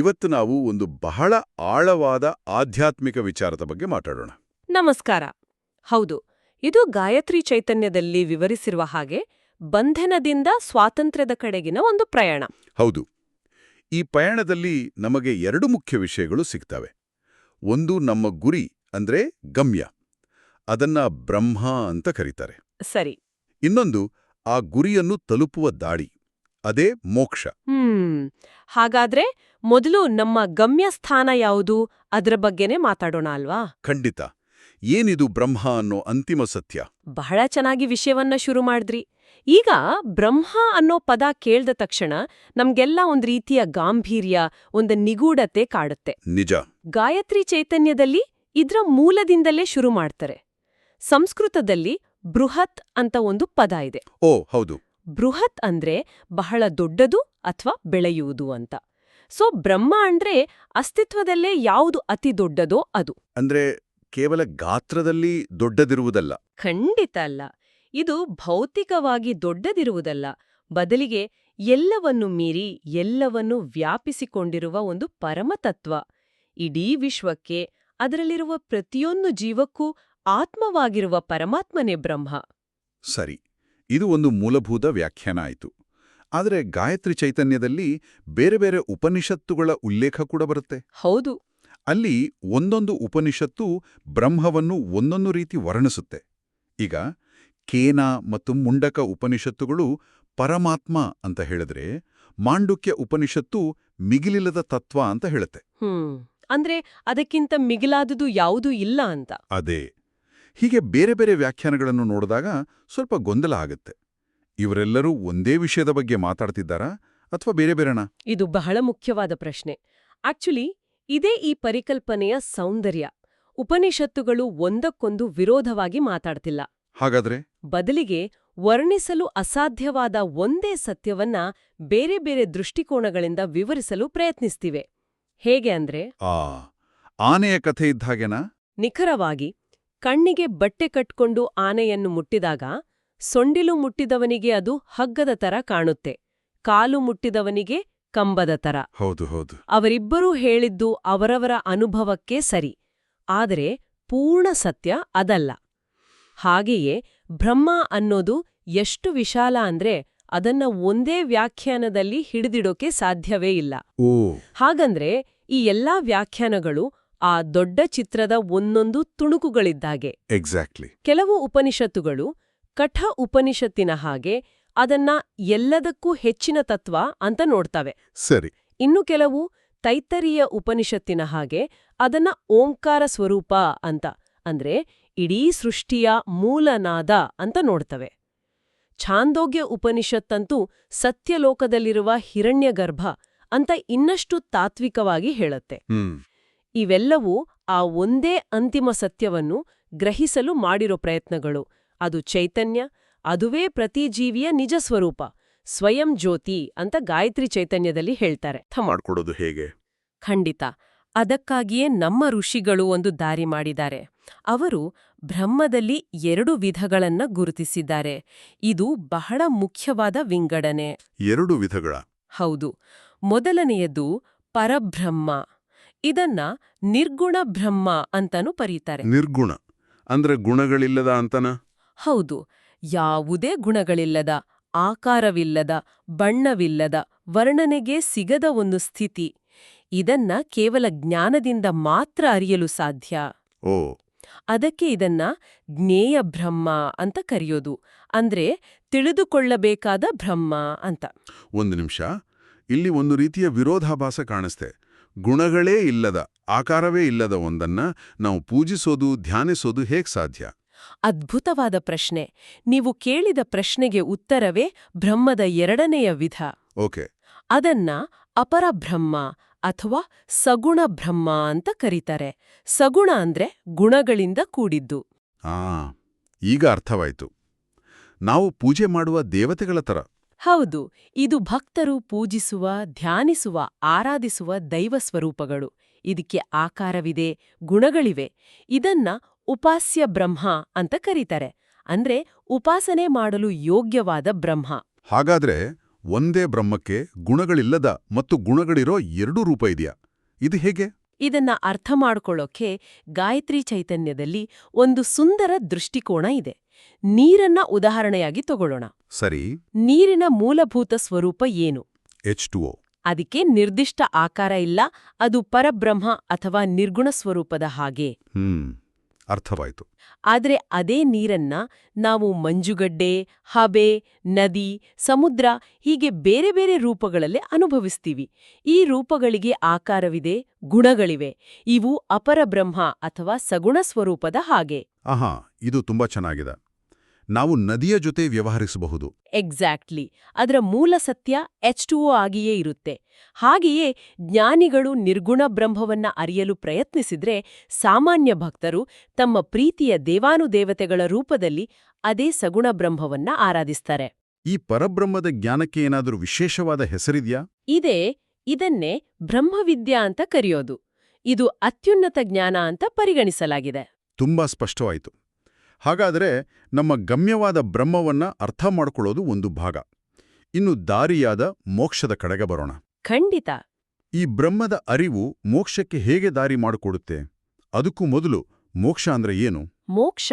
ಇವತ್ತು ನಾವು ಒಂದು ಬಹಳ ಆಳವಾದ ಆಧ್ಯಾತ್ಮಿಕ ವಿಚಾರದ ಬಗ್ಗೆ ಮಾತಾಡೋಣ. ನಮಸ್ಕಾರ. ಹೌದು, ಇದು ಗಾಯತ್ರಿ ಚೈತನ್ಯದಲ್ಲಿ ವಿವರಿಸಿರುವ ಹಾಗೆ ಬಂಧನದಿಂದ ಸ್ವಾತಂತ್ರ್ಯದ ಕಡೆಗಿನ ಒಂದು ಪ್ರಯಾಣ. ಹೌದು, ಈ ಪಯಣದಲ್ಲಿ ನಮಗೆ ಎರಡು ಮುಖ್ಯ ವಿಷಯಗಳು ಸಿಗ್ತವೆ. ಒಂದು ನಮ್ಮ ಗುರಿ ಅಂದ್ರೆ ಗಮ್ಯ, ಅದನ್ನ ಬ್ರಹ್ಮ ಅಂತ ಕರೀತಾರೆ. ಸರಿ. ಇನ್ನೊಂದು ಆ ಗುರಿಯನ್ನು ತಲುಪುವ ದಾಳಿ, ಅದೇ ಮೋಕ್ಷ. ಹಾಗಾದ್ರೆ ಮೊದಲು ನಮ್ಮ ಗಮ್ಯ ಸ್ಥಾನ ಯಾವುದು ಅದರ ಬಗ್ಗೆನೇ ಮಾತಾಡೋಣ ಅಲ್ವಾ? ಖಂಡಿತ. ಏನಿದು ಬ್ರಹ್ಮ ಅನ್ನೋ ಅಂತಿಮ ಸತ್ಯ? ಬಹಳ ಚೆನ್ನಾಗಿ ವಿಷಯವನ್ನ ಶುರು ಮಾಡಿದ್ರಿ. ಈಗ ಬ್ರಹ್ಮ ಅನ್ನೋ ಪದ ಕೇಳ್ದ ತಕ್ಷಣ ನಮ್ಗೆಲ್ಲ ಒಂದ್ ರೀತಿಯ ಗಾಂಭೀರ್ಯ, ಒಂದು ನಿಗೂಢತೆ ಕಾಡುತ್ತೆ. ನಿಜ. ಗಾಯತ್ರಿ ಚೈತನ್ಯದಲ್ಲಿ ಇದ್ರ ಮೂಲದಿಂದಲೇ ಶುರು ಮಾಡ್ತಾರೆ. ಸಂಸ್ಕೃತದಲ್ಲಿ ಬೃಹತ್ ಅಂತ ಒಂದು ಪದ ಇದೆ. ಓ ಹೌದು. ಬೃಹತ್ ಅಂದ್ರೆ ಬಹಳ ದೊಡ್ಡದು ಅಥವಾ ಬೆಳೆಯುವುದು ಅಂತ. ಸೊ ಬ್ರಹ್ಮ ಅಂದ್ರೆ ಅಸ್ತಿತ್ವದಲ್ಲೇ ಯಾವುದು ಅತಿ ದೊಡ್ಡದೋ ಅದು. ಅಂದ್ರೆ ಕೇವಲ ಗಾತ್ರದಲ್ಲಿ ದೊಡ್ಡದಿರುವುದಲ್ಲ. ಖಂಡಿತ ಅಲ್ಲ. ಇದು ಭೌತಿಕವಾಗಿ ದೊಡ್ಡದಿರುವುದಲ್ಲ, ಬದಲಿಗೆ ಎಲ್ಲವನ್ನು ಮೀರಿ ಎಲ್ಲವನ್ನೂ ವ್ಯಾಪಿಸಿಕೊಂಡಿರುವ ಒಂದು ಪರಮತತ್ವ. ಇಡೀ ವಿಶ್ವಕ್ಕೆ, ಅದರಲ್ಲಿರುವ ಪ್ರತಿಯೊಂದು ಜೀವಕ್ಕೂ ಆತ್ಮವಾಗಿರುವ ಪರಮಾತ್ಮನೇ ಬ್ರಹ್ಮ. ಸರಿ, ಇದು ಒಂದು ಮೂಲಭೂತ ವ್ಯಾಖ್ಯಾನ ಆಯಿತು. ಆದರೆ ಗಾಯತ್ರಿ ಚೈತನ್ಯದಲ್ಲಿ ಬೇರೆ ಬೇರೆ ಉಪನಿಷತ್ತುಗಳ ಉಲ್ಲೇಖ ಕೂಡ ಬರುತ್ತೆ. ಹೌದು. ಅಲ್ಲಿ ಒಂದೊಂದು ಉಪನಿಷತ್ತು ಬ್ರಹ್ಮವನ್ನು ಒಂದೊಂದು ರೀತಿ ವರ್ಣಿಸುತ್ತೆ. ಈಗ ಕೇನ ಮತ್ತು ಮುಂಡಕ ಉಪನಿಷತ್ತುಗಳು ಪರಮಾತ್ಮ ಅಂತ ಹೇಳಿದ್ರೆ, ಮಾಂಡುಕ್ಯ ಉಪನಿಷತ್ತು ಮಿಗಿಲಿಲ್ಲದ ತತ್ವ ಅಂತ ಹೇಳುತ್ತೆ. ಅಂದ್ರೆ ಅದಕ್ಕಿಂತ ಮಿಗಿಲಾದುದು ಯಾವುದೂ ಇಲ್ಲ ಅಂತ. ಅದೇ. ಹೀಗೆ ಬೇರೆ ಬೇರೆ ವ್ಯಾಖ್ಯಾನಗಳನ್ನು ನೋಡಿದಾಗ ಸ್ವಲ್ಪ ಗೊಂದಲ ಆಗುತ್ತೆ. ಇವರೆಲ್ಲರೂ ಒಂದೇ ವಿಷಯದ ಬಗ್ಗೆ ಮಾತಾಡ್ತಿದ್ದಾರಾ ಅಥವಾ ಬೇರೆ ಬೇರೆನಾ? ಇದು ಬಹಳ ಮುಖ್ಯವಾದ ಪ್ರಶ್ನೆ. ಆಕ್ಚುಲಿ ಇದೇ ಈ ಪರಿಕಲ್ಪನೆಯ ಸೌಂದರ್ಯ. ಉಪನಿಷತ್ತುಗಳು ಒಂದಕ್ಕೊಂದು ವಿರೋಧವಾಗಿ ಮಾತಾಡ್ತಿಲ್ಲ. ಹಾಗಾದ್ರೆ? ಬದಲಿಗೆ ವರ್ಣಿಸಲು ಅಸಾಧ್ಯವಾದ ಒಂದೇ ಸತ್ಯವನ್ನ ಬೇರೆ ಬೇರೆ ದೃಷ್ಟಿಕೋನಗಳಿಂದ ವಿವರಿಸಲು ಪ್ರಯತ್ನಿಸ್ತಿವೆ. ಹೇಗೆ ಅಂದ್ರೆ, ಆನೆಯ ಕಥೆ ಇದ್ದಾಗೆನಾ? ನಿಖರವಾಗಿ. ಕಣ್ಣಿಗೆ ಬಟ್ಟೆ ಕಟ್ಕೊಂಡು ಆನೆಯನ್ನು ಮುಟ್ಟಿದಾಗ ಸೊಂಡಿಲು ಮುಟ್ಟಿದವನಿಗೆ ಅದು ಹಗ್ಗದ ತರ ಕಾಣುತ್ತೆ, ಕಾಲು ಮುಟ್ಟಿದವನಿಗೆ ಕಂಬದ ತರ. ಹೌದು ಹೌದು. ಅವರಿಬ್ಬರೂ ಹೇಳಿದ್ದು ಅವರವರ ಅನುಭವಕ್ಕೆ ಸರಿ, ಆದರೆ ಪೂರ್ಣ ಸತ್ಯ ಅದಲ್ಲ. ಹಾಗೆಯೇ ಬ್ರಹ್ಮ ಅನ್ನೋದು ಎಷ್ಟು ವಿಶಾಲ ಅಂದ್ರೆ ಅದನ್ನ ಒಂದೇ ವ್ಯಾಖ್ಯಾನದಲ್ಲಿ ಹಿಡಿದಿಡೋಕೆ ಸಾಧ್ಯವೇ ಇಲ್ಲ. ಹಾಗಂದ್ರೆ ಈ ಎಲ್ಲಾ ವ್ಯಾಖ್ಯಾನಗಳು ಆ ದೊಡ್ಡ ಚಿತ್ರದ ಒಂದೊಂದು ತುಣುಕುಗಳಿದ್ದಾಗೆ. ಎಕ್ಸಾಕ್ಟ್ಲಿ. ಕೆಲವು ಉಪನಿಷತ್ತುಗಳು ಕಠ ಉಪನಿಷತ್ತಿನ ಹಾಗೆ ಅದನ್ನ ಎಲ್ಲದಕ್ಕೂ ಹೆಚ್ಚಿನ ತತ್ವ ಅಂತ ನೋಡ್ತವೆ. ಸರಿ. ಇನ್ನು ಕೆಲವು ತೈತ್ತರೀಯ ಉಪನಿಷತ್ತಿನ ಹಾಗೆ ಅದನ್ನ ಓಂಕಾರ ಸ್ವರೂಪ ಅಂತ, ಅಂದ್ರೆ ಇಡೀ ಸೃಷ್ಟಿಯ ಮೂಲನಾದ ಅಂತ ನೋಡ್ತವೆ. ಛಾಂದೋಗ್ಯ ಉಪನಿಷತ್ತಂತೂ ಸತ್ಯಲೋಕದಲ್ಲಿರುವ ಹಿರಣ್ಯಗರ್ಭ ಅಂತ ಇನ್ನಷ್ಟು ತಾತ್ವಿಕವಾಗಿ ಹೇಳುತ್ತೆ. ಇವೆಲ್ಲವೂ ಆ ಒಂದೇ ಅಂತಿಮ ಸತ್ಯವನ್ನು ಗ್ರಹಿಸಲು ಮಾಡಿರೋ ಪ್ರಯತ್ನಗಳು. ಅದು ಚೈತನ್ಯ, ಅದುವೇ ಪ್ರತಿ ಜೀವಿಯ ನಿಜ ಸ್ವರೂಪ, ಸ್ವಯಂ ಜ್ಯೋತಿ ಅಂತ ಗಾಯತ್ರಿ ಚೈತನ್ಯದಲ್ಲಿ ಹೇಳ್ತಾರೆ. ಮಾಡ್ಕೊಡೋದು ಹೇಗೆ? ಖಂಡಿತ. ಅದಕ್ಕಾಗಿಯೇ ನಮ್ಮ ಋಷಿಗಳು ಒಂದು ದಾರಿ ಮಾಡಿದ್ದಾರೆ. ಅವರು ಬ್ರಹ್ಮದಲ್ಲಿ 2 ವಿಧಗಳನ್ನ ಗುರುತಿಸಿದ್ದಾರೆ. ಇದು ಬಹಳ ಮುಖ್ಯವಾದ ವಿಂಗಡಣೆ. 2 ವಿಧಗಳ? ಹೌದು. ಮೊದಲನೆಯದು ಪರಬ್ರಹ್ಮ. ಇದನ್ನ ನಿರ್ಗುಣ ಬ್ರಹ್ಮ ಅಂತಾನೂ ಕರೀತಾರೆ. ನಿರ್ಗುಣ ಅಂದ್ರೆ ಗುಣಗಳಿಲ್ಲದ ಅಂತನ? ಹೌದು. ಯಾವುದೇ ಗುಣಗಳಿಲ್ಲದ, ಆಕಾರವಿಲ್ಲದ, ಬಣ್ಣವಿಲ್ಲದ, ವರ್ಣನೆಗೆ ಸಿಗದ ಒಂದು ಸ್ಥಿತಿ. ಇದನ್ನ ಕೇವಲ ಜ್ಞಾನದಿಂದ ಮಾತ್ರ ಅರಿಯಲು ಸಾಧ್ಯ. ಅದಕ್ಕೆ ಇದನ್ನ ಜ್ಞೇಯ ಬ್ರಹ್ಮ ಅಂತ ಕರೆಯೋದು. ಅಂದ್ರೆ ತಿಳಿದುಕೊಳ್ಳಬೇಕಾದ ಬ್ರಹ್ಮ ಅಂತ. ಒಂದು ನಿಮಿಷ, ಇಲ್ಲಿ ಒಂದು ರೀತಿಯ ವಿರೋಧಾಭಾಸ ಕಾಣಿಸ್ತೆ. ಗುಣಗಳೇ ಇಲ್ಲದ, ಆಕಾರವೇ ಇಲ್ಲದ ಒಂದನ್ನ ನಾವು ಪೂಜಿಸೋದು, ಧ್ಯಾನಿಸೋದು ಹೇಗ್ ಸಾಧ್ಯ? ಅದ್ಭುತವಾದ ಪ್ರಶ್ನೆ. ನೀವು ಕೇಳಿದ ಪ್ರಶ್ನೆಗೆ ಉತ್ತರವೇ ಬ್ರಹ್ಮದ 2ನೆಯ ವಿಧ. ಓಕೆ. ಅದನ್ನ ಅಪರಬ್ರಹ್ಮ ಅಥವಾ ಸಗುಣ ಬ್ರಹ್ಮ ಅಂತ ಕರೀತಾರೆ. ಸಗುಣ ಅಂದ್ರೆ ಗುಣಗಳಿಂದ ಕೂಡಿದ್ದು. ಈಗ ಅರ್ಥವಾಯ್ತು. ನಾವು ಪೂಜೆ ಮಾಡುವ ದೇವತೆಗಳ ತರ. ಹೌದು. ಇದು ಭಕ್ತರು ಪೂಜಿಸುವ, ಧ್ಯಾನಿಸುವ, ಆರಾಧಿಸುವ ದೈವ ಸ್ವರೂಪಗಳು. ಇದಕ್ಕೆ ಆಕಾರವಿದೆ, ಗುಣಗಳಿವೆ. ಇದನ್ನ ಉಪಾಸ್ಯ ಬ್ರಹ್ಮ ಅಂತ ಕರೀತಾರೆ. ಅಂದ್ರೆ ಉಪಾಸನೆ ಮಾಡಲು ಯೋಗ್ಯವಾದ ಬ್ರಹ್ಮ. ಹಾಗಾದ್ರೆ ಒಂದೇ ಬ್ರಹ್ಮಕ್ಕೆ ಗುಣಗಳಿಲ್ಲದ ಮತ್ತು ಗುಣಗಳಿರೋ 2 ರೂಪ ಇದೆಯಾ? ಇದು ಹೇಗೆ? ಇದನ್ನ ಅರ್ಥ ಮಾಡ್ಕೊಳ್ಳೋಕೆ ಗಾಯತ್ರಿ ಚೈತನ್ಯದಲ್ಲಿ ಒಂದು ಸುಂದರ ದೃಷ್ಟಿಕೋನ ಇದೆ. ನೀರನ್ನ ಉದಾಹರಣೆಯಾಗಿ ತಗೊಳ್ಳೋಣ. ಸರಿ. ನೀರಿನ ಮೂಲಭೂತ ಸ್ವರೂಪ ಏನು? H2O. ಅದಕ್ಕೆ ನಿರ್ದಿಷ್ಟ ಆಕಾರ ಇಲ್ಲ, ಅದು ಪರಬ್ರಹ್ಮ ಅಥವಾ ನಿರ್ಗುಣ ಸ್ವರೂಪದ ಹಾಗೆ. ಅರ್ಥವಾಯ್ತು. ಆದ್ರೆ ಅದೇ ನೀರನ್ನ ನಾವು ಮಂಜುಗಡ್ಡೆ, ಹಬೆ, ನದಿ, ಸಮುದ್ರ ಹೀಗೆ ಬೇರೆ ಬೇರೆ ರೂಪಗಳಲ್ಲಿ ಅನುಭವಿಸ್ತೀವಿ. ಈ ರೂಪಗಳಿಗೆ ಆಕಾರವಿದೆ, ಗುಣಗಳಿವೆ. ಇವು ಅಪರಬ್ರಹ್ಮ ಅಥವಾ ಸಗುಣ ಸ್ವರೂಪದ ಹಾಗೆ. ಆಹಾ, ಇದು ತುಂಬಾ ಚೆನ್ನಾಗಿದೆ. ನಾವು ನದಿಯ ಜೊತೆ ವ್ಯವಹರಿಸಬಹುದು. ಎಕ್ಸಾಕ್ಟ್ಲಿ. ಅದರ ಮೂಲ ಸತ್ಯ H2O ಆಗಿಯೇ ಇರುತ್ತೆ. ಹಾಗೆಯೇ ಜ್ಞಾನಿಗಳು ನಿರ್ಗುಣ ಬ್ರಹ್ಮವನ್ನ ಅರಿಯಲು ಪ್ರಯತ್ನಿಸಿದ್ರೆ, ಸಾಮಾನ್ಯ ಭಕ್ತರು ತಮ್ಮ ಪ್ರೀತಿಯ ದೇವಾನುದೇವತೆಗಳ ರೂಪದಲ್ಲಿ ಅದೇ ಸಗುಣ ಬ್ರಹ್ಮವನ್ನ ಆರಾಧಿಸ್ತಾರೆ. ಈ ಪರಬ್ರಹ್ಮದ ಜ್ಞಾನಕ್ಕೆ ಏನಾದರೂ ವಿಶೇಷವಾದ ಹೆಸರಿದ್ಯಾ? ಇದನ್ನೇ ಬ್ರಹ್ಮವಿದ್ಯಾ ಅಂತ ಕರೆಯೋದು. ಇದು ಅತ್ಯುನ್ನತ ಜ್ಞಾನ ಅಂತ ಪರಿಗಣಿಸಲಾಗಿದೆ. ತುಂಬಾ ಸ್ಪಷ್ಟವಾಯಿತು. ಹಾಗಾದರೆ ನಮ್ಮ ಗಮ್ಯವಾದ ಬ್ರಹ್ಮವನ್ನ ಅರ್ಥ ಮಾಡ್ಕೊಳ್ಳೋದು ಒಂದು ಭಾಗ. ಇನ್ನು ದಾರಿಯಾದ ಮೋಕ್ಷದ ಕಡೆಗೆ ಬರೋಣ. ಖಂಡಿತ. ಈ ಬ್ರಹ್ಮದ ಅರಿವು ಮೋಕ್ಷಕ್ಕೆ ಹೇಗೆ ದಾರಿ ಮಾಡಿಕೊಡುತ್ತೆ? ಅದಕ್ಕೂ ಮೊದಲು ಮೋಕ್ಷ ಅಂದ್ರೆ ಏನು? ಮೋಕ್ಷ.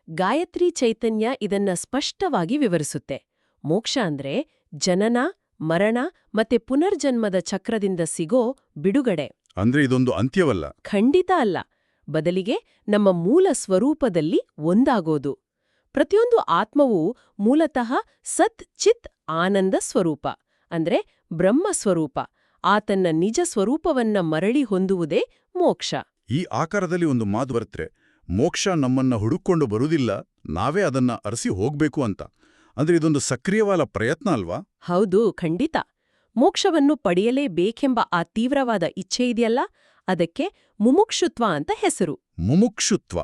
ಗಾಯತ್ರಿ ಚೈತನ್ಯ ಇದನ್ನ ಸ್ಪಷ್ಟವಾಗಿ ವಿವರಿಸುತ್ತೆ. ಮೋಕ್ಷ ಅಂದ್ರೆ ಜನನ, ಮರಣ ಮತ್ತೆ ಪುನರ್ಜನ್ಮದ ಚಕ್ರದಿಂದ ಸಿಗೋ ಬಿಡುಗಡೆ. ಅಂದ್ರೆ ಇದೊಂದು ಅಂತ್ಯವಲ್ಲ. ಖಂಡಿತ ಅಲ್ಲ. ಬದಲಿಗೆ ನಮ್ಮ ಮೂಲ ಸ್ವರೂಪದಲ್ಲಿ ಒಂದಾಗೋದು. ಪ್ರತಿಯೊಂದು ಆತ್ಮವೂ ಮೂಲತಃ ಸತ್ ಚಿತ್ ಆನಂದ ಸ್ವರೂಪ, ಅಂದ್ರೆ ಬ್ರಹ್ಮ ಸ್ವರೂಪ. ಆತನ್ನ ನಿಜ ಸ್ವರೂಪವನ್ನ ಮರಳಿ ಹೊಂದುವುದೇ ಮೋಕ್ಷ. ಈ ಆಕಾರದಲ್ಲಿ ಒಂದು ಮಾತು ಬರುತ್ತೆ, ಮೋಕ್ಷ ನಮ್ಮನ್ನ ಹುಡುಕೊಂಡು ಬರುವುದಿಲ್ಲ, ನಾವೇ ಅದನ್ನ ಅರಸಿ ಹೋಗ್ಬೇಕು ಅಂತ. ಅಂದ್ರೆ ಇದೊಂದು ಸಕ್ರಿಯವಾದ ಪ್ರಯತ್ನ ಅಲ್ವಾ? ಹೌದು, ಖಂಡಿತ. ಮೋಕ್ಷವನ್ನು ಪಡೆಯಲೇಬೇಕೆಂಬ ಆ ತೀವ್ರವಾದ ಇಚ್ಛೆ ಇದೆಯಲ್ಲ, ಅದಕ್ಕೆ ಮುಮುಕ್ಷುತ್ವ ಅಂತ ಹೆಸರು. ಮುಮುಕ್ಷುತ್ವ.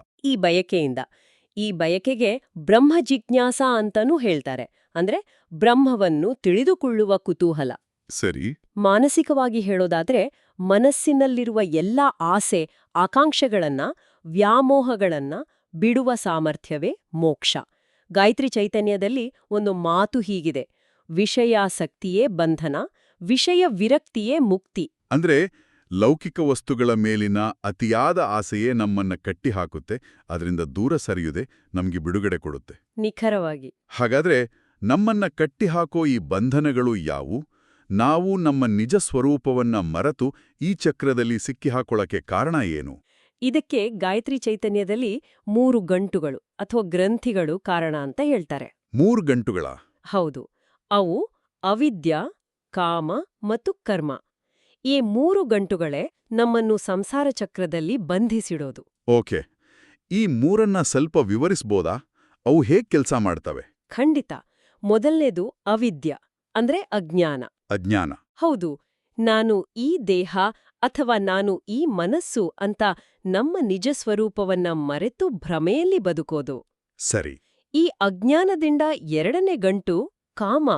ಈ ಬಯಕೆಗೆ ಬ್ರಹ್ಮ ಜಿಜ್ಞಾಸ ಅಂತನೂ ಹೇಳ್ತಾರೆ. ಅಂದ್ರೆ ಬ್ರಹ್ಮವನ್ನು ತಿಳಿದುಕೊಳ್ಳುವ ಕುತೂಹಲ. ಸರಿ. ಮಾನಸಿಕವಾಗಿ ಹೇಳೋದಾದ್ರೆ, ಮನಸ್ಸಿನಲ್ಲಿರುವ ಎಲ್ಲ ಆಸೆ, ಆಕಾಂಕ್ಷೆಗಳನ್ನ, ವ್ಯಾಮೋಹಗಳನ್ನ ಬಿಡುವ ಸಾಮರ್ಥ್ಯವೇ ಮೋಕ್ಷ. ಗಾಯತ್ರಿ ಚೈತನ್ಯದಲ್ಲಿ ಒಂದು ಮಾತು ಹೀಗಿದೆ: ವಿಷಯಾಸಕ್ತಿಯೇ ಬಂಧನ, ವಿಷಯ ವಿರಕ್ತಿಯೇ ಮುಕ್ತಿ. ಅಂದ್ರೆ ಲೌಕಿಕ ವಸ್ತುಗಳ ಮೇಲಿನ ಅತಿಯಾದ ಆಸೆಯೇ ನಮ್ಮನ್ನ ಕಟ್ಟಿಹಾಕುತ್ತೆ, ಅದರಿಂದ ದೂರ ಸರಿಯುದೆ, ನಮ್ಗೆ ಬಿಡುಗಡೆ ಕೊಡುತ್ತೆ. ನಿಖರವಾಗಿ. ಹಾಗಾದ್ರೆ ನಮ್ಮನ್ನ ಕಟ್ಟಿಹಾಕೋ ಈ ಬಂಧನಗಳು ಯಾವು? ನಾವು ನಮ್ಮ ನಿಜ ಸ್ವರೂಪವನ್ನ ಮರೆತು ಈ ಚಕ್ರದಲ್ಲಿ ಸಿಕ್ಕಿಹಾಕೊಳ್ಳಕ್ಕೆ ಕಾರಣ ಏನು? ಇದಕ್ಕೆ ಗಾಯತ್ರಿ ಚೈತನ್ಯದಲ್ಲಿ 3 ಗಂಟುಗಳು ಅಥವಾ ಗ್ರಂಥಿಗಳು ಕಾರಣ ಅಂತ ಹೇಳ್ತಾರೆ. 3 ಗಂಟುಗಳ? ಹೌದು. ಅವು ಅವಿದ್ಯ, ಕಾಮ ಮತ್ತು ಕರ್ಮ. ಈ 3 ಗಂಟುಗಳೇ ನಮ್ಮನ್ನು ಸಂಸಾರ ಚಕ್ರದಲ್ಲಿ ಬಂಧಿಸಿಡೋದು. ಓಕೆ. ಈ 3ನ್ನ ಸ್ವಲ್ಪ ವಿವರಿಸ್ಬೋದಾ? ಅವು ಹೇಗ್ ಕೆಲ್ಸ ಮಾಡ್ತವೆ? ಖಂಡಿತ. ಮೊದಲನೇದು ಅವಿದ್ಯ, ಅಂದ್ರೆ ಅಜ್ಞಾನ. ಅಜ್ಞಾನ. ಹೌದು. ನಾನು ಈ ದೇಹ ಅಥವಾ ನಾನು ಈ ಮನಸ್ಸು ಅಂತ ನಮ್ಮ ನಿಜ ಸ್ವರೂಪವನ್ನ ಮರೆತು ಭ್ರಮೆಯಲ್ಲಿ ಬದುಕೋದು. ಸರಿ. ಈ ಅಜ್ಞಾನದಿಂದ 2ನೇ ಗಂಟು ಕಾಮ,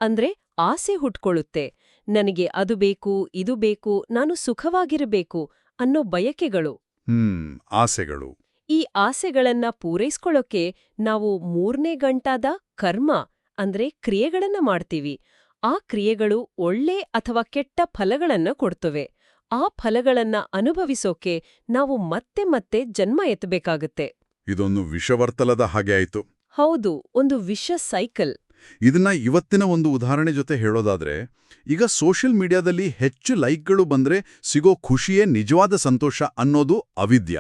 ಅಂದ್ರೆ ಆಸೆ ಹುಟ್ಕೊಳ್ಳುತ್ತೆ. ನನಗೆ ಅದು ಬೇಕು, ಇದು ಬೇಕು, ನಾನು ಸುಖವಾಗಿರಬೇಕು ಅನ್ನೋ ಬಯಕೆಗಳು. ಆಸೆಗಳು. ಈ ಆಸೆಗಳನ್ನ ಪೂರೈಸ್ಕೊಳ್ಳೋಕೆ ನಾವು 3ನೇ ಗಂಟಾದ ಕರ್ಮ, ಅಂದ್ರೆ ಕ್ರಿಯೆಗಳನ್ನ ಮಾಡ್ತೀವಿ. ಆ ಕ್ರಿಯೆಗಳು ಒಳ್ಳೆ ಅಥವಾ ಕೆಟ್ಟ ಫಲಗಳನ್ನ ಕೊಡ್ತವೆ. ಆ ಫಲಗಳನ್ನ ಅನುಭವಿಸೋಕೆ ನಾವು ಮತ್ತೆ ಮತ್ತೆ ಜನ್ಮ ಎತ್ತಬೇಕಾಗತ್ತೆ. ಇದೊಂದು ವಿಷವರ್ತಲದ ಹಾಗೆ ಆಯ್ತು. ಹೌದು, ಒಂದು ವಿಷ ಸೈಕಲ್. ಇದನ್ನ ಇವತ್ತಿನ ಒಂದು ಉದಾಹರಣೆ ಜೊತೆ ಹೇಳೋದಾದ್ರೆ, ಈಗ ಸೋಷಿಯಲ್ ಮೀಡಿಯಾದಲ್ಲಿ ಹೆಚ್ಚು ಲೈಕ್ಗಳು ಬಂದ್ರೆ ಸಿಗೋ ಖುಷಿಯೇ ನಿಜವಾದ ಸಂತೋಷ ಅನ್ನೋದು ಅವಿದ್ಯ.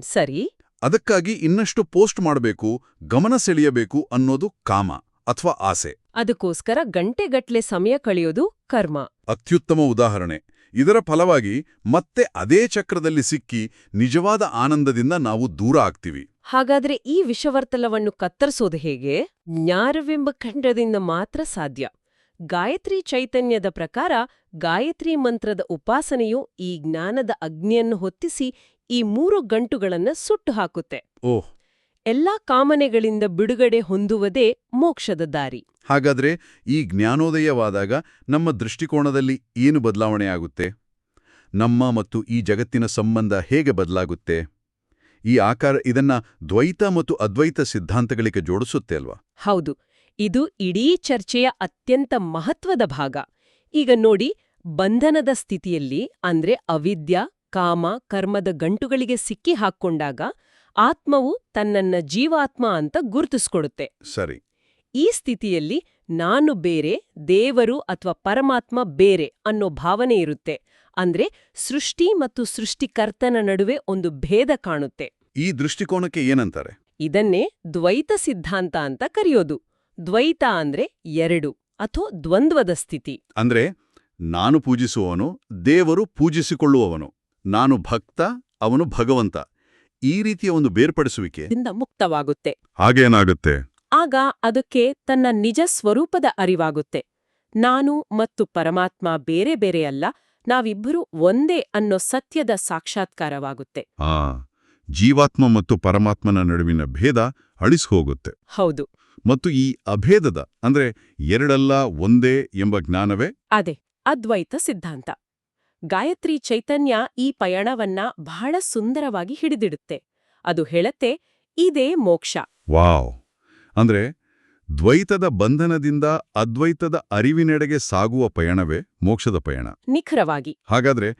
ಸರಿ. ಅದಕ್ಕಾಗಿ ಇನ್ನಷ್ಟು ಪೋಸ್ಟ್ ಮಾಡಬೇಕು, ಗಮನ ಸೆಳೆಯಬೇಕು ಅನ್ನೋದು ಕಾಮ ಅಥವಾ ಆಸೆ. ಅದಕ್ಕೋಸ್ಕರ ಗಂಟೆಗಟ್ಲೆ ಸಮಯ ಕಳೆಯೋದು ಕರ್ಮ. ಅತ್ಯುತ್ತಮ ಉದಾಹರಣೆ. ಇದರ ಫಲವಾಗಿ ಮತ್ತೆ ಅದೇ ಚಕ್ರದಲ್ಲಿ ಸಿಕ್ಕಿ ನಿಜವಾದ ಆನಂದದಿಂದ ನಾವು ದೂರ ಆಗ್ತೀವಿ. ಹಾಗಾದ್ರೆ ಈ ವಿಷವರ್ತಲವನ್ನು ಕತ್ತರಿಸೋದು ಹೇಗೆ? ಜ್ಞಾನವೆಂಬ ಖಂಡದಿಂದ ಮಾತ್ರ ಸಾಧ್ಯ. ಗಾಯತ್ರಿ ಚೈತನ್ಯದ ಪ್ರಕಾರ ಗಾಯತ್ರಿ ಮಂತ್ರದ ಉಪಾಸನೆಯು ಈ ಜ್ಞಾನದ ಅಗ್ನಿಯನ್ನು ಹೊತ್ತಿಸಿ ಈ 3 ಗಂಟುಗಳನ್ನ ಸುಟ್ಟು ಹಾಕುತ್ತೆ. ಓಹ್. ಎಲ್ಲಾ ಕಾಮನೆಗಳಿಂದ ಬಿಡುಗಡೆ ಹೊಂದುವುದೇ ಮೋಕ್ಷದ ದಾರಿ. ಹಾಗಾದ್ರೆ ಈ ಜ್ಞಾನೋದಯವಾದಾಗ ನಮ್ಮ ದೃಷ್ಟಿಕೋನದಲ್ಲಿ ಏನು ಬದಲಾವಣೆ ಆಗುತ್ತೆ? ನಮ್ಮ ಮತ್ತು ಈ ಜಗತ್ತಿನ ಸಂಬಂಧ ಹೇಗೆ ಬದಲಾಗುತ್ತೆ? ಇದನ್ನ ದ್ವೈತ ಮತ್ತು ಅದ್ವೈತ ಸಿದ್ಧಾಂತಗಳಿಗೆ ಜೋಡಿಸುತ್ತೆ ಅಲ್ವಾ? ಹೌದು. ಇದು ಇಡೀ ಚರ್ಚೆಯ ಅತ್ಯಂತ ಮಹತ್ವದ ಭಾಗ. ಈಗ ನೋಡಿ, ಬಂಧನದ ಸ್ಥಿತಿಯಲ್ಲಿ ಅಂದ್ರೆ ಅವಿದ್ಯ, ಕಾಮ, ಕರ್ಮದ ಗಂಟುಗಳಿಗೆ ಸಿಕ್ಕಿ ಹಾಕ್ಕೊಂಡಾಗ ಆತ್ಮವು ತನ್ನನ್ನ ಜೀವಾತ್ಮ ಅಂತ ಗುರುತಿಸ್ಕೊಡುತ್ತೆ. ಸರಿ. ಈ ಸ್ಥಿತಿಯಲ್ಲಿ ನಾನು ಬೇರೆ, ದೇವರು ಅಥವಾ ಪರಮಾತ್ಮ ಬೇರೆ ಅನ್ನೋ ಭಾವನೆ ಇರುತ್ತೆ. ಅಂದ್ರೆ ಸೃಷ್ಟಿ ಮತ್ತು ಸೃಷ್ಟಿಕರ್ತನ ನಡುವೆ ಒಂದು ಭೇದ ಕಾಣುತ್ತೆ. ಈ ದೃಷ್ಟಿಕೋನಕ್ಕೆ ಏನಂತಾರೆ? ಇದನ್ನೇ ದ್ವೈತ ಸಿದ್ಧಾಂತ ಅಂತ ಕರೆಯೋದು. ದ್ವೈತ ಅಂದ್ರೆ ಎರಡು ಅಥವಾ ದ್ವಂದ್ವದ ಸ್ಥಿತಿ. ಅಂದ್ರೆ ನಾನು ಪೂಜಿಸುವವನು, ದೇವರು ಪೂಜಿಸಿಕೊಳ್ಳುವವನು, ನಾನು ಭಕ್ತ, ಅವನು ಭಗವಂತ. ಈ ರೀತಿಯ ಒಂದು ಬೇರ್ಪಡಿಸುವಿಕೆ ಮುಕ್ತವಾಗುತ್ತೆ. ಹಾಗೇನಾಗುತ್ತೆ? ಆಗ ಅದಕ್ಕೆ ತನ್ನ ನಿಜ ಸ್ವರೂಪದ ಅರಿವಾಗುತ್ತೆ. ನಾನು ಮತ್ತು ಪರಮಾತ್ಮ ಬೇರೆ ಬೇರೆಯಲ್ಲ, ನಾವಿಬ್ಬರೂ ಒಂದೇ ಅನ್ನೋ ಸತ್ಯದ ಸಾಕ್ಷಾತ್ಕಾರವಾಗುತ್ತೆ. ಜೀವಾತ್ಮ ಮತ್ತು ಪರಮಾತ್ಮನ ನಡುವಿನ ಭೇದ ಅಳಿಸ್ಹೋಗುತ್ತೆ. ಹೌದು. ಮತ್ತು ಈ ಅಭೇದದ ಅಂದ್ರೆ ಎರಡಲ್ಲ ಒಂದೇ ಎಂಬ ಜ್ಞಾನವೇ ಅದೇ ಅದ್ವೈತ ಸಿದ್ಧಾಂತ. ಗಾಯತ್ರಿ ಚೈತನ್ಯ ಈ ಪಯಣವನ್ನ ಬಹಳ ಸುಂದರವಾಗಿ ಹಿಡಿದಿಡುತ್ತೆ. ಅದು ಹೇಳತ್ತೆ, ಇದೇ ಮೋಕ್ಷ. ವಾವ್! ಅಂದ್ರೆ ದ್ವೈತದ ಬಂಧನದಿಂದ ಅದ್ವೈತದ ಅರಿವಿನೆಡೆಗೆ ಸಾಗುವ ಪಯಣವೇ ಮೋಕ್ಷದ ಪಯಣ. ನಿಖರವಾಗಿ. ಹಾಗಾದ್ರೆ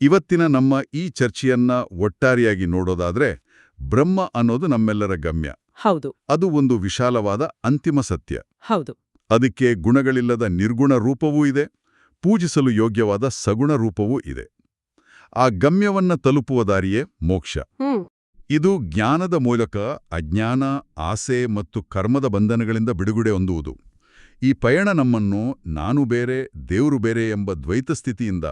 ಇವತ್ತಿನ ನಮ್ಮ ಈ ಚರ್ಚೆಯನ್ನ ಒಟ್ಟಾರೆಯಾಗಿ ನೋಡೋದಾದ್ರೆ, ಬ್ರಹ್ಮ ಅನ್ನೋದು ನಮ್ಮೆಲ್ಲರ ಗಮ್ಯ. ಹೌದು. ಅದು ಒಂದು ವಿಶಾಲವಾದ ಅಂತಿಮ ಸತ್ಯ. ಹೌದು. ಅದಕ್ಕೆ ಗುಣಗಳಿಲ್ಲದ ನಿರ್ಗುಣ ರೂಪವೂ ಇದೆ, ಪೂಜಿಸಲು ಯೋಗ್ಯವಾದ ಸಗುಣ ರೂಪವೂ ಇದೆ. ಆ ಗಮ್ಯವನ್ನ ತಲುಪುವ ದಾರಿಯೇ ಮೋಕ್ಷ. ಇದು ಜ್ಞಾನದ ಮೂಲಕ ಅಜ್ಞಾನ, ಆಸೆ ಮತ್ತು ಕರ್ಮದ ಬಂಧನಗಳಿಂದ ಬಿಡುಗಡೆ ಹೊಂದುವುದು. ಈ ಪಯಣ ನಮ್ಮನ್ನು ನಾನು ಬೇರೆ, ದೇವರು ಬೇರೆ ಎಂಬ ದ್ವೈತ ಸ್ಥಿತಿಯಿಂದ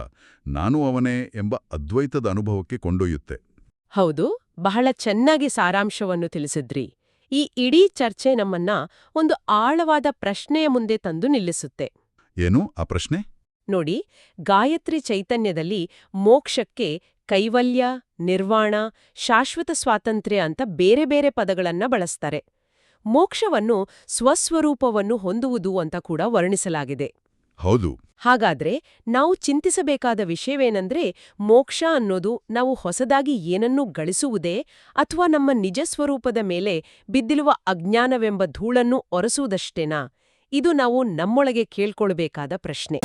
ನಾನು ಅವನೇ ಎಂಬ ಅದ್ವೈತದ ಅನುಭವಕ್ಕೆ ಕೊಂಡೊಯ್ಯುತ್ತೆ. ಹೌದು, ಬಹಳ ಚೆನ್ನಾಗಿ ಸಾರಾಂಶವನ್ನು ತಿಳಿಸಿದ್ರಿ. ಈ ಇಡೀ ಚರ್ಚೆ ನಮ್ಮನ್ನ ಒಂದು ಆಳವಾದ ಪ್ರಶ್ನೆಯ ಮುಂದೆ ತಂದು ನಿಲ್ಲಿಸುತ್ತೆ. ಏನು ಆ ಪ್ರಶ್ನೆ? ನೋಡಿ, ಗಾಯತ್ರಿ ಚೈತನ್ಯದಲ್ಲಿ ಮೋಕ್ಷಕ್ಕೆ ಕೈವಲ್ಯ, ನಿರ್ವಾಣ, ಶಾಶ್ವತ ಸ್ವಾತಂತ್ರ್ಯ ಅಂತ ಬೇರೆ ಬೇರೆ ಪದಗಳನ್ನ ಬಳಸ್ತಾರೆ. ಮೋಕ್ಷವನ್ನು ಸ್ವಸ್ವರೂಪವನ್ನು ಹೊಂದುವುದು ಅಂತ ಕೂಡ ವರ್ಣಿಸಲಾಗಿದೆ. ಹೌದು. ಹಾಗಾದ್ರೆ ನಾವು ಚಿಂತಿಸಬೇಕಾದ ವಿಷಯವೇನೆಂದ್ರೆ, ಮೋಕ್ಷ ಅನ್ನೋದು ನಾವು ಹೊಸದಾಗಿ ಏನನ್ನೂ ಗಳಿಸುವುದೇ ಅಥವಾ ನಮ್ಮ ನಿಜ ಸ್ವರೂಪದ ಮೇಲೆ ಬಿದ್ದಿರುವ ಅಜ್ಞಾನವೆಂಬ ಧೂಳನ್ನು ಒರೆಸುವುದಷ್ಟೇನಾ? ಇದು ನಾವು ನಮ್ಮೊಳಗೆ ಕೇಳ್ಕೊಳ್ಬೇಕಾದ ಪ್ರಶ್ನೆ.